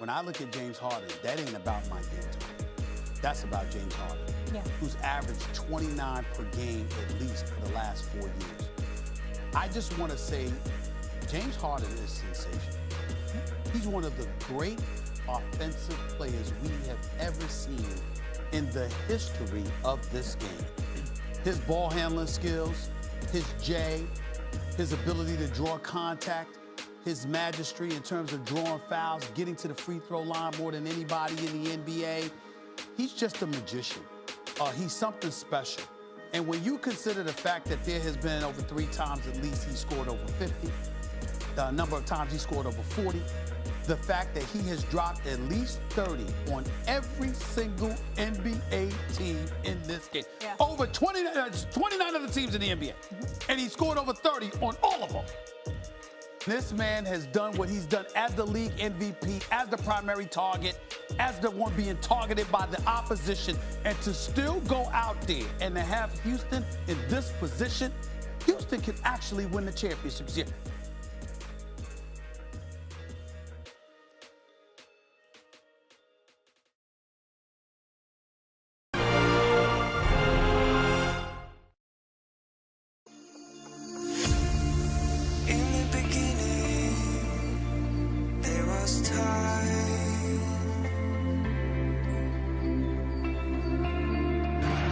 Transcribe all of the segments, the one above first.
when I look at James Harden, that ain't about Mike D'Antoni. That's about James Harden, who's averaged 29 per game at least for the last 4 years. I just want to say James Harden is sensational. He's one of the great offensive players we have ever seen in the history of this game. His ball handling skills, his J, his ability to draw contact, his mastery in terms of drawing fouls, getting to the free throw line more than anybody in the NBA. He's just a magician. He's something special. And when you consider the fact that there has been over 3 times at least he scored over 50, the number of times he scored over 40, the fact that he has dropped at least 30 on every single NBA team in this game. Over 29 of the teams in the NBA. And he scored over 30 on all of them. This man has done what he's done as the league MVP, as the primary target, as the one being targeted by the opposition, and to still go out there and to have Houston in this position, Houston can actually win the championships here.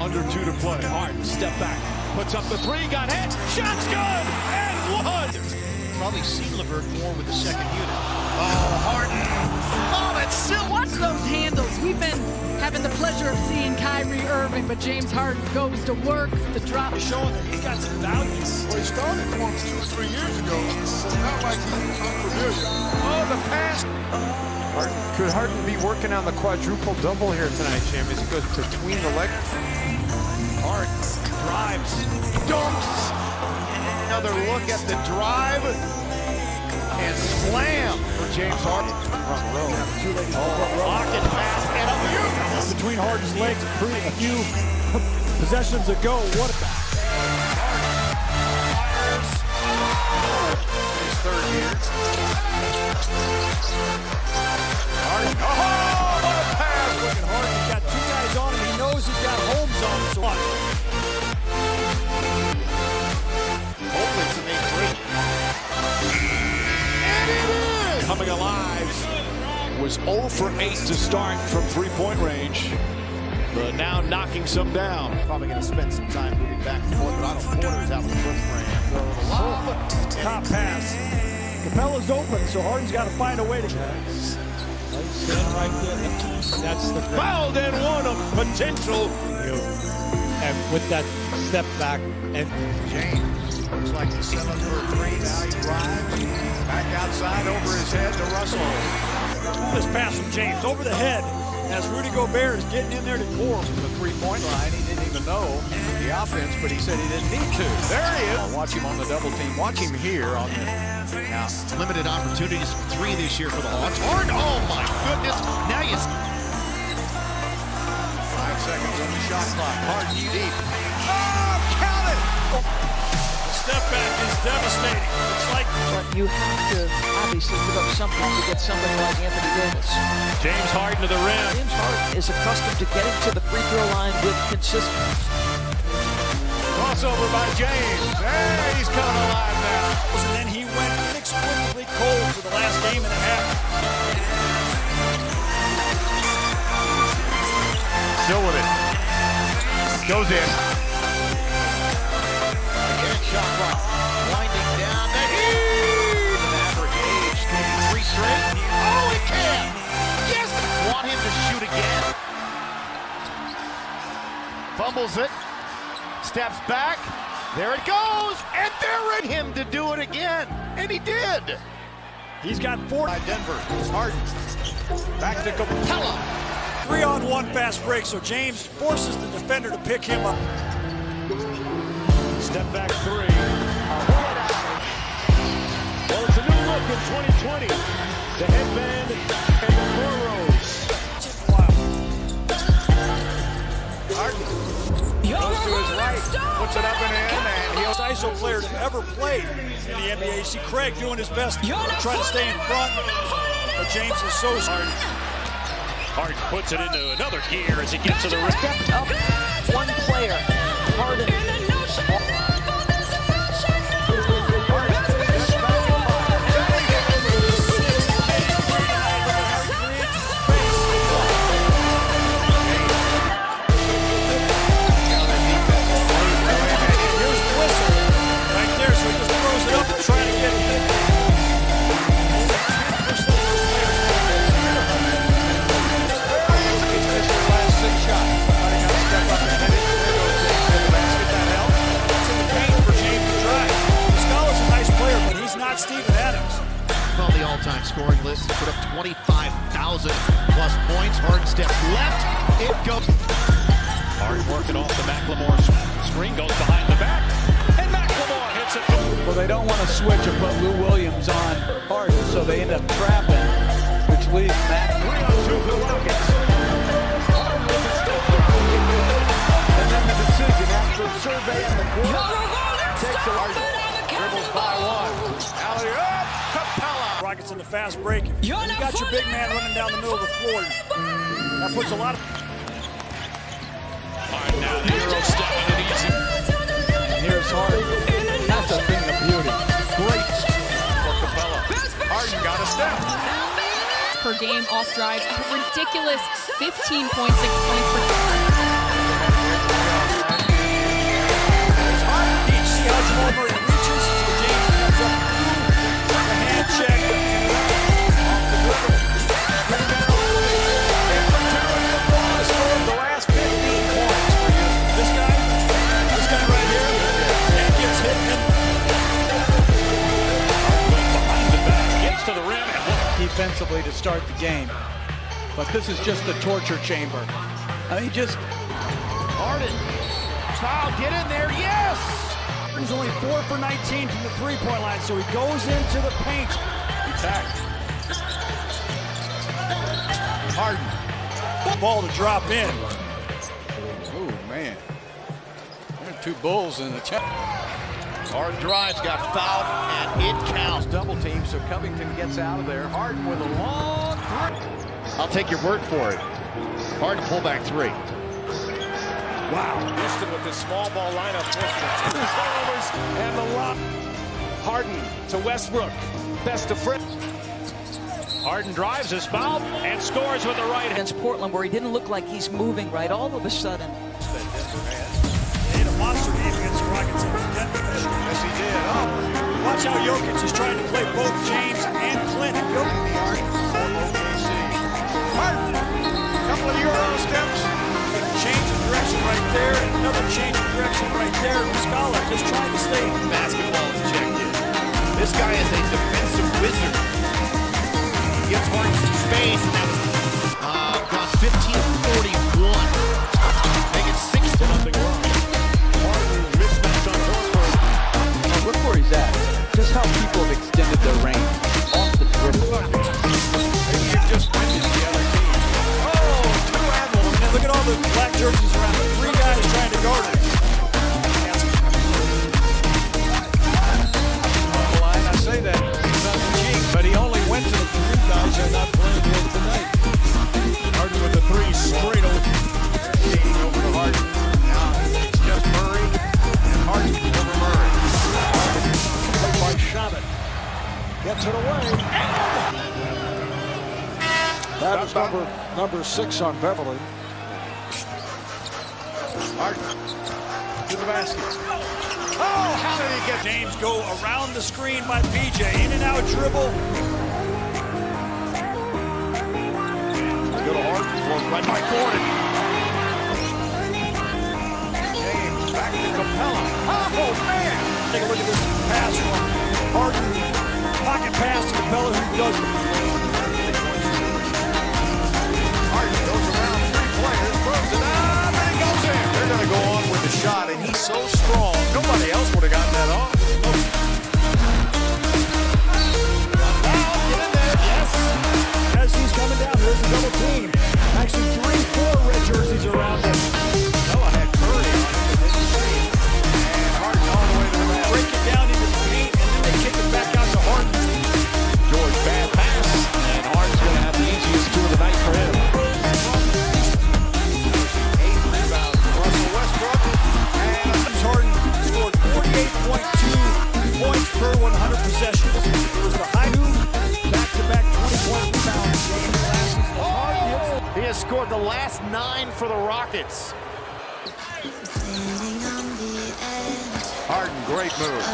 Under 2 to play. Harden, step back, puts up the 3, got hit, shot's good, and one! Probably seen Levert more with the second unit. Oh, Harden. Oh, that's silly. Watch those handles. We've been having the pleasure of seeing Kyrie Irving, but James Harden goes to work, the drop. He's showing that he's got some value. Well, he started for him 2 or 3 years ago, so it's not like he's unfamiliar. Oh, the pass. Could Harden be working on the quadruple double here tonight, Jim, as he goes between the legs? Harden drives, dunks. Another look at the drive. And slam for James Harden. Front row. Pocket pass and a view. Between Harden's legs, a few possessions ago. What a back. His third year. Harden. Oh, what a pass. Look at Harden. He's got 2 guys on him. He knows he's got Holmes on him. So Hopefully it's a make 3. And it is! Coming alive. Was 0 for 8 to start from 3-point range. But now knocking some down. Probably going to spend some time moving back and forth, but Otto Porter's out with foot brand. top pass. Capella's open, so Harden's got to find a way to stand right there. That's the fouled and one of potential. And with that step back, and James looks like he's set up for a 3. Now he drives back outside over his head to Russell. this pass from James over the head as Rudy Gobert is getting in there to core. From the 3-point line, he didn't even know the offense, but he said he didn't need to. There he is. Watch him on the double team. Watch him here on the limited opportunities. 3 this year for the Hawks. Harden, oh my goodness. Now you 5 seconds on the shot clock. Harden deep. Oh, count it! Step back is devastating. It's like, but you have to obviously give up something to get somebody like Anthony Davis. James Harden to the rim. James Harden is accustomed to getting to the free throw line with consistency. Crossover by James. Hey, he's coming alive now. and then he went inexplicably cold for the last game and a half. Still with it. Goes in. Again, shot clock winding down. The heat! Maverick Age taking 3 straight. Oh, he can! Yes! Want him to shoot again. Fumbles it. Steps back. There it goes! And they're in him to do it again. And he did. He's got 4 By Denver. It's Harden. Back to Capella. 3-on-1 fast break, so James forces the defender to pick him up. Step back 3. Well, it's a new look in 2020. The headband and the cornrows. Harden goes to his right, puts it up and in, and He's the ISO player to ever play in the NBA. You see Craig doing his best, trying to stay in front. James is so hard. Harden puts it into another gear as he gets to the rim. Stepped up one player. Harden. On the all-time scoring list, put up 25,000 plus points. Harden steps left, it goes. Harden working off the McLemore screen, goes behind the back, and McLemore hits it. Well, they don't want to switch and put Lou Williams on Harden, so they end up trapping, which leaves Matt 3-on-2 for the Rockets. And then the decision after surveying the court takes a Harden, dribbles by one. Alley-oop, Capella. Rockets in the fast break. You got your big man running down the middle of the floor. That puts a lot of... Harden now, the Euro stepping it easy. And here's Harden. That's a thing of beauty. Great for Capella. Harden got a step. Per game off drives, a ridiculous 15.6 points per See how Jamal Murray reaches, so James comes up the hand check. Off the dribble. The last 15 points for you. This guy right here, and gets hit. Behind the back, gets to the rim, and Defensively to start the game. But this is just the torture chamber. I mean, just... Harden, foul, get in there, yes! Harden's only 4 for 19 from the three-point line, so he goes into the paint. Attack. Harden. Ball to drop in. Oh, man. There are two Bulls in the check. Harden drives, got fouled, and it counts. Double team, so Covington gets out of there. Harden with a long three. I'll take your word for it. Harden pull back three. Wow. Houston with this small ball lineup. Turnovers and the lob. Harden to Westbrook. Best of friends. Harden drives his foul and scores with the right hand. Against Portland, where he didn't look like he's moving right, all of a sudden. They had a monster game against the Rockets in Denver. Yes, he did. Oh, watch how Jokic is trying to play both James and Clint. Harden, couple of Euro steps. Change of direction right there, and another change of direction right there. Muscala just trying to stay. Basketball is checked in. This guy is a defensive wizard. He gets Harden some space, and that was 15-41. Make it 6-0 wrong. Harden mismatch on Horford. Look where he's at. Just how people have extended their range off the dribble. Maybe you're just winning the other team. Oh, two animals. Look at all the black jerseys around. 3 guys trying to guard it. On the line, I say that he's on the cheek, but he only went to the 3 guys who are not playing here tonight. Harden with the 3 straight over. Skating over to Harden. Now it's just Murray and Harden over Murray. Played by Shabbat. Gets it away. That is number 6 on Beverly. Harden to the basket. Oh, how did he get? James go around the screen by PJ. In and out dribble. Go to Harden, right by Gordon. James back to Capella. Oh, man. Take a look at this pass from Harden. Pocket pass to Capella, who does it. Harden goes around 3 players, throws it up, and it goes in. They're going to go on with the shot, and he's so strong. Nobody else would have gotten that off. Get in there, yes. As he's coming down, there's a double team. Actually, 3-4 red jerseys around him. Noah had Curry on him. And Harden all the way to the rim. Break it down into the paint, and then they kick it back out to Harden. George, bad pass, and Harden has scored the last 9 for the Rockets. Harden, great move.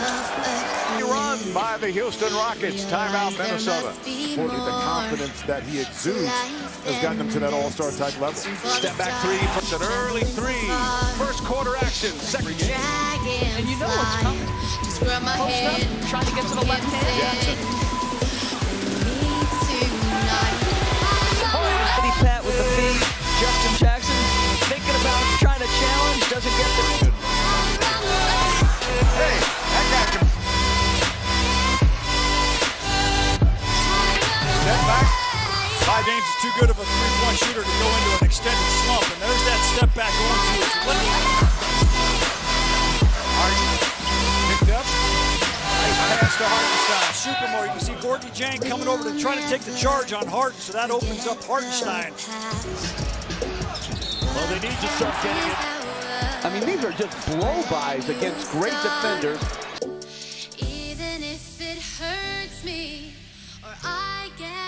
Run by the Houston Rockets. Timeout, Minnesota. Importantly, the confidence that he exudes has gotten him to that all-star type level. Step back three, puts an early three. First quarter action, second game. And you know what's coming. Post up, trying to get to the left hand. Jackson. Pat with the feed. Justin Jackson thinking about trying to challenge, doesn't get the. Hey, that guy can. Step back. Ty James is too good of a three-point shooter to go into an extended slump, and there's that step back going to his left. Harden picked up. Nice pass to Hardenstein. Supermore. You can see Gorgie Jang coming over to try to take the charge on Harden, so that opens up Hardenstein. Well, they need to start getting it. I mean, these are just blow-bys against great defenders. Even if it hurts me or I get